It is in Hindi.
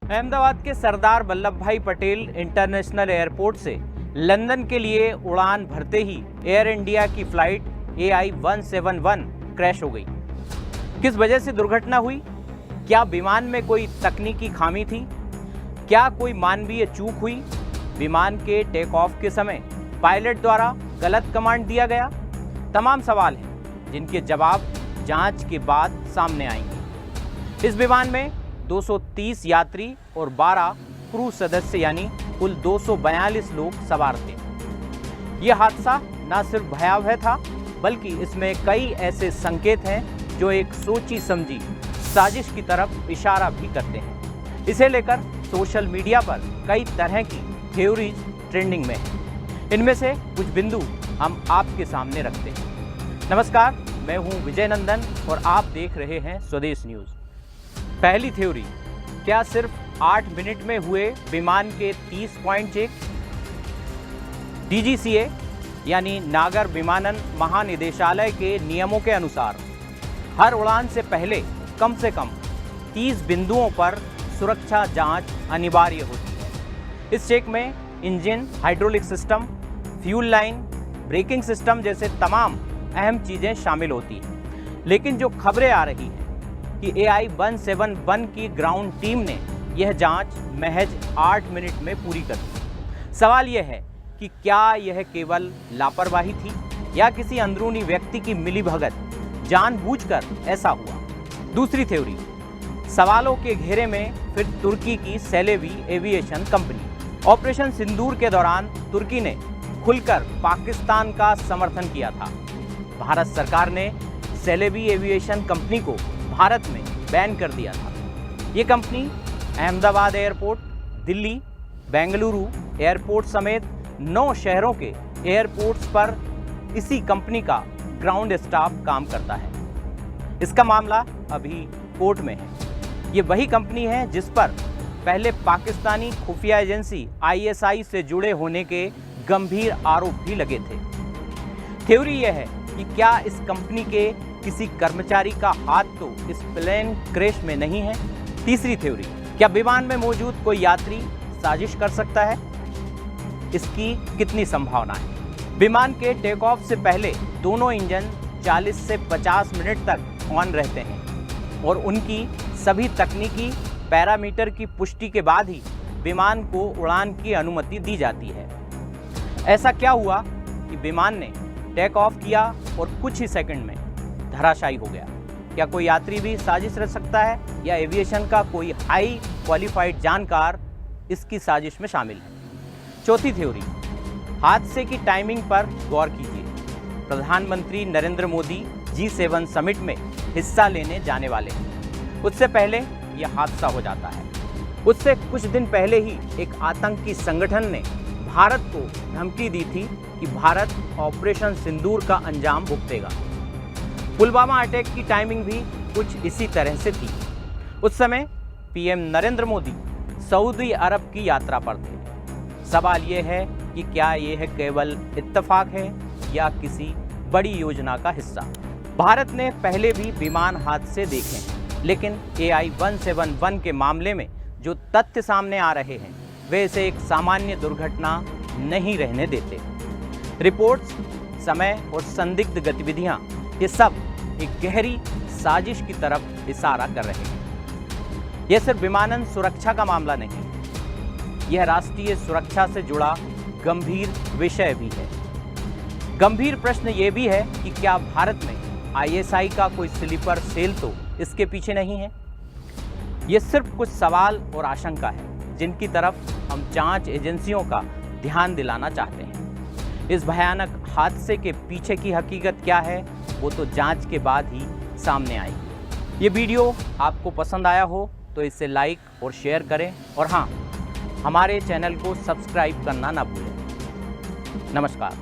अहमदाबाद के सरदार वल्लभ भाई पटेल इंटरनेशनल एयरपोर्ट से लंदन के लिए उड़ान भरते ही एयर इंडिया की फ्लाइट AI-171 क्रैश हो गई। किस वजह से दुर्घटना हुई? क्या विमान में कोई तकनीकी खामी थी? क्या कोई मानवीय चूक हुई? विमान के टेक ऑफ के समय पायलट द्वारा गलत कमांड दिया गया? तमाम सवाल हैं जिनके जवाब जांच के बाद सामने आएंगे। इस विमान में 230 यात्री और 12 क्रू सदस्य यानी कुल 242 लोग सवार थे। यह हादसा न सिर्फ भयावह था बल्कि इसमें कई ऐसे संकेत हैं जो एक सोची समझी साजिश की तरफ इशारा भी करते हैं। इसे लेकर सोशल मीडिया पर कई तरह की थ्योरीज ट्रेंडिंग में हैं। इनमें से कुछ बिंदु हम आपके सामने रखते हैं। नमस्कार, मैं हूं विजय नंदन और आप देख रहे हैं स्वदेश न्यूज। पहली थ्योरी, क्या सिर्फ 8 मिनट में हुए विमान के 30 पॉइंट चेक? DGCA यानी नागर विमानन महानिदेशालय के नियमों के अनुसार हर उड़ान से पहले कम से कम 30 बिंदुओं पर सुरक्षा जांच अनिवार्य होती है। इस चेक में engine, hydraulic system, fuel line, braking system जैसे तमाम अहम चीज़ें शामिल होती हैं। लेकिन जो खबरें आ रही हैं कि AI-171 की ग्राउंड टीम ने यह जांच महज 8 मिनट में पूरी कर दी। सवाल यह है कि क्या यह केवल लापरवाही थी या किसी अंदरूनी व्यक्ति की मिलीभगत जानबूझकर ऐसा हुआ? दूसरी थ्योरी, सवालों के घेरे में फिर तुर्की की सेलेवी एविएशन कंपनी। ऑपरेशन सिंदूर के दौरान तुर्की ने खुलकर पाकिस्तान का समर्थन किया था। भारत सरकार ने सेलेवी एविएशन कंपनी को भारत में बैन कर दिया था। ये company Ahmedabad airport, Delhi, Bengaluru airport समेत 9 शहरों के एयरपोर्ट्स पर इसी कंपनी का ग्राउंड स्टाफ काम करता है। इसका मामला अभी कोर्ट में है। ये वही कंपनी है जिस पर पहले पाकिस्तानी खुफिया एजेंसी ISI से जुड़े होने के गंभीर आरोप भी लगे थे। थ्योरी यह है कि क्या इस कंपनी के किसी कर्मचारी का हाथ तो इस प्लेन क्रैश में नहीं है? तीसरी थ्योरी, क्या विमान में मौजूद कोई यात्री साजिश कर सकता है? इसकी कितनी संभावना है? विमान के टेक ऑफ से पहले दोनों इंजन 40 से 50 मिनट तक ऑन रहते हैं और उनकी सभी तकनीकी पैरामीटर की पुष्टि के बाद ही विमान को उड़ान की अनुमति दी जाती है। ऐसा क्या हुआ कि विमान ने टेक ऑफ किया और कुछ ही सेकंड में धराशायी हो गया? क्या कोई यात्री भी साजिश रच सकता है या एविएशन का कोई हाई क्वालिफाइड जानकार इसकी साजिश में शामिल है? चौथी थ्योरी, हादसे की टाइमिंग पर गौर कीजिए। प्रधानमंत्री नरेंद्र मोदी G7 समिट में हिस्सा लेने जाने वाले हैं। उससे पहले यह हादसा हो जाता है। उससे कुछ दिन पहले ही एक आतंकी संगठन ने भारत को धमकी दी थी कि भारत ऑपरेशन सिंदूर का अंजाम भुगतेगा। पुलवामा अटैक की टाइमिंग भी कुछ इसी तरह से थी। उस समय PM नरेंद्र मोदी सऊदी अरब की यात्रा पर थे। सवाल यह है कि क्या यह केवल इत्तेफाक है या किसी बड़ी योजना का हिस्सा? भारत ने पहले भी विमान हादसे देखे हैं, लेकिन AI-171 के मामले में जो तथ्य सामने आ रहे हैं वे इसे एक सामान्य दुर्घटना नहीं रहने देते। रिपोर्ट्स, समय और संदिग्ध गतिविधियां, ये सब एक गहरी साजिश की तरफ इशारा कर रहे हैं। यह सिर्फ विमानन सुरक्षा का मामला नहीं, यह राष्ट्रीय सुरक्षा से जुड़ा गंभीर विषय भी है। गंभीर प्रश्न ये भी है कि क्या भारत में ISI का कोई स्लीपर सेल तो इसके पीछे नहीं है? ये सिर्फ कुछ सवाल और आशंका है जिनकी तरफ हम जांच एजेंसियों का ध्यान दिलाना चाहते हैं। इस भयानक हादसे के पीछे की हकीकत क्या है वो तो जांच के बाद ही सामने आएगी। ये वीडियो आपको पसंद आया हो तो इसे लाइक और शेयर करें और हाँ, हमारे चैनल को सब्सक्राइब करना ना भूलें। नमस्कार।